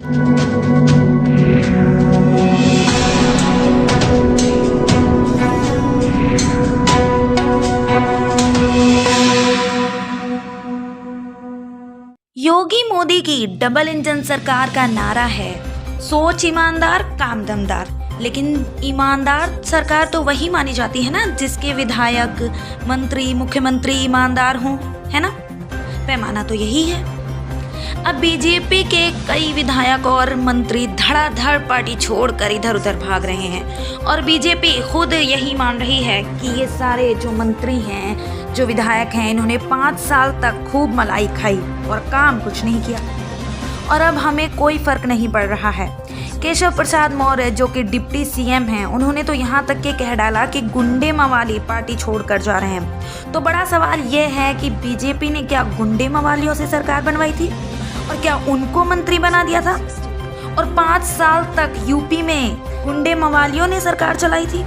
योगी मोदी की double engine सरकार का नारा है, सोच ईमानदार काम दमदार। लेकिन ईमानदार सरकार तो वही मानी जाती है ना जिसके विधायक, मंत्री, मुख्यमंत्री ईमानदार हों, है ना। पैमाना तो यही है। अब बीजेपी के कई विधायक और मंत्री धड़ाधड़ पार्टी छोड़कर इधर उधर भाग रहे हैं और बीजेपी खुद यही मान रही है कि ये सारे जो मंत्री हैं, जो विधायक हैं, इन्होंने 5 साल तक खूब मलाई खाई और काम कुछ नहीं किया और अब हमें कोई फर्क नहीं पड़ रहा है। केशव प्रसाद मौर्य जो कि डिप्टी सीएम हैं, उन्होंने तो यहाँ तक के कह डाला कि गुंडे मवाली पार्टी छोड़कर जा रहे हैं। तो बड़ा सवाल ये है कि बीजेपी ने क्या गुंडे मवालियों से सरकार बनवाई थी और क्या उनको मंत्री बना दिया था? और 5 साल तक यूपी में गुंडे मवालियों ने सरकार चलाई थी।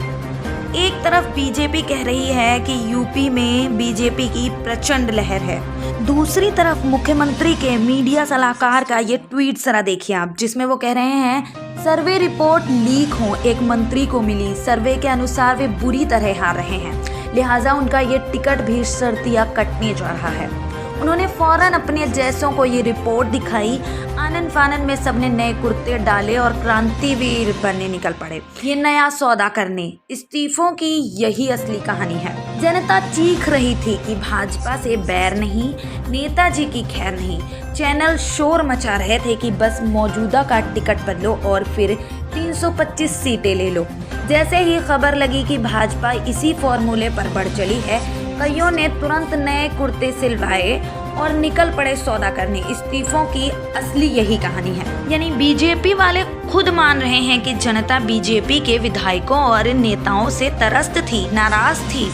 एक तरफ बीजेपी कह रही है कि यूपी में बीजेपी की प्रचंड लहर है, दूसरी तरफ मुख्यमंत्री के मीडिया सलाहकार का ये ट्वीट जरा देखिए आप, जिसमें वो कह रहे हैं सर्वे रिपोर्ट लीक हो एक मंत्री को मिली, सर्वे के अनुसार वे बुरी तरह हार रहे हैं, लिहाजा उनका ये टिकट भी शर्तिया कटने जा रहा है। उन्होंने फौरन अपने जैसों को ये रिपोर्ट दिखाई, आनन फानन में सबने नए कुर्ते डाले और क्रांतिवीर बनने निकल पड़े, ये नया सौदा करने। इस्तीफों की यही असली कहानी है। जनता चीख रही थी कि भाजपा से बैर नहीं, नेताजी की खैर नहीं। चैनल शोर मचा रहे थे कि बस मौजूदा का टिकट बदलो और फिर 325 सीटें ले लो। जैसे ही खबर लगी कि भाजपा इसी फॉर्मूले पर बढ़ चली है, कईयों ने तुरंत नए कुर्ते सिलवाए और निकल पड़े सौदा करने। इस्तीफों की असली यही कहानी है। यानी बीजेपी वाले खुद मान रहे हैं कि जनता बीजेपी के विधायकों और नेताओं से त्रस्त थी, नाराज थी,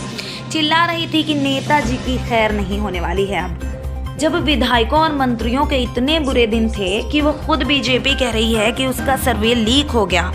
चिल्ला रही थी कि नेताजी की खैर नहीं होने वाली है। अब जब विधायकों और मंत्रियों के इतने बुरे दिन थे कि वो खुद बीजेपी कह रही है कि उसका सर्वे लीक हो गया,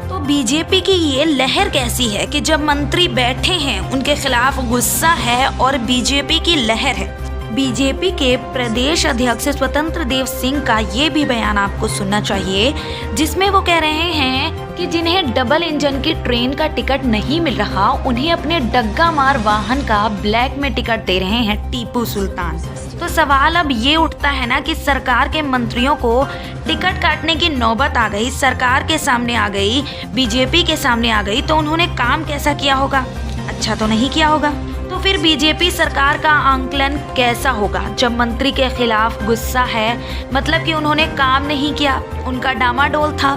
तो बीजेपी की ये लहर कैसी है कि जब मंत्री बैठे हैं उनके खिलाफ गुस्सा है और बीजेपी की लहर है। बीजेपी के प्रदेश अध्यक्ष स्वतंत्र देव सिंह का ये भी बयान आपको सुनना चाहिए, जिसमें वो कह रहे हैं कि जिन्हें डबल इंजन की ट्रेन का टिकट नहीं मिल रहा, उन्हें अपने डग्गा मार वाहन का ब्लैक में टिकट दे रहे हैं टीपू सुल्तान। तो सवाल अब ये उठता है ना कि सरकार के मंत्रियों को टिकट काटने की नौबत आ गई, सरकार के सामने आ गई, बीजेपी के सामने आ गई, तो उन्होंने काम कैसा किया होगा? अच्छा तो नहीं किया होगा। तो फिर बीजेपी सरकार का आंकलन कैसा होगा जब मंत्री के खिलाफ गुस्सा है? मतलब कि उन्होंने काम नहीं किया, उनका डामाडोल था।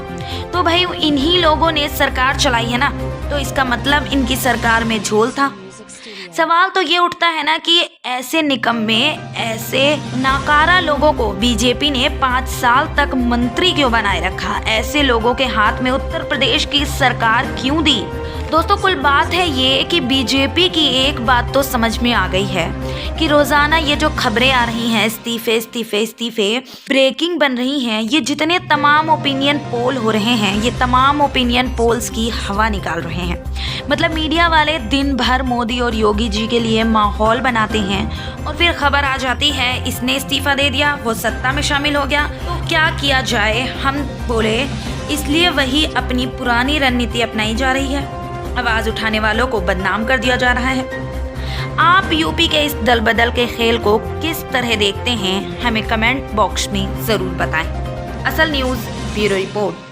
तो भाई इन्हीं लोगों ने सरकार चलाई है ना, तो इसका मतलब इनकी सरकार में झोल था। सवाल तो ये उठता है ना कि ऐसे निकम्मे, ऐसे नाकारा लोगों को बीजेपी ने 5 साल तक मंत्री क्यों बनाए रखा? ऐसे लोगों के हाथ में उत्तर प्रदेश की सरकार क्यों दी? दोस्तों कुल बात है ये कि बीजेपी की एक बात तो समझ में आ गई है कि रोजाना ये जो खबरें आ रही हैं, इस्तीफे इस्तीफे इस्तीफे, ब्रेकिंग बन रही हैं, ये जितने तमाम ओपिनियन पोल हो रहे हैं, ये तमाम ओपिनियन पोल्स की हवा निकाल रहे हैं। मतलब मीडिया वाले दिन भर मोदी और योगी जी के लिए माहौल बनाते हैं और फिर खबर आ जाती है इसने इस्तीफा दे दिया, वो सत्ता में शामिल हो गया, तो क्या किया जाए? हम बोले इसलिए वही अपनी पुरानी रणनीति अपनाई जा रही है, आवाज उठाने वालों को बदनाम कर दिया जा रहा है। आप यूपी के इस दल बदल के खेल को किस तरह देखते हैं, हमें कमेंट बॉक्स में जरूर बताएं। असल न्यूज़ ब्यूरो रिपोर्ट।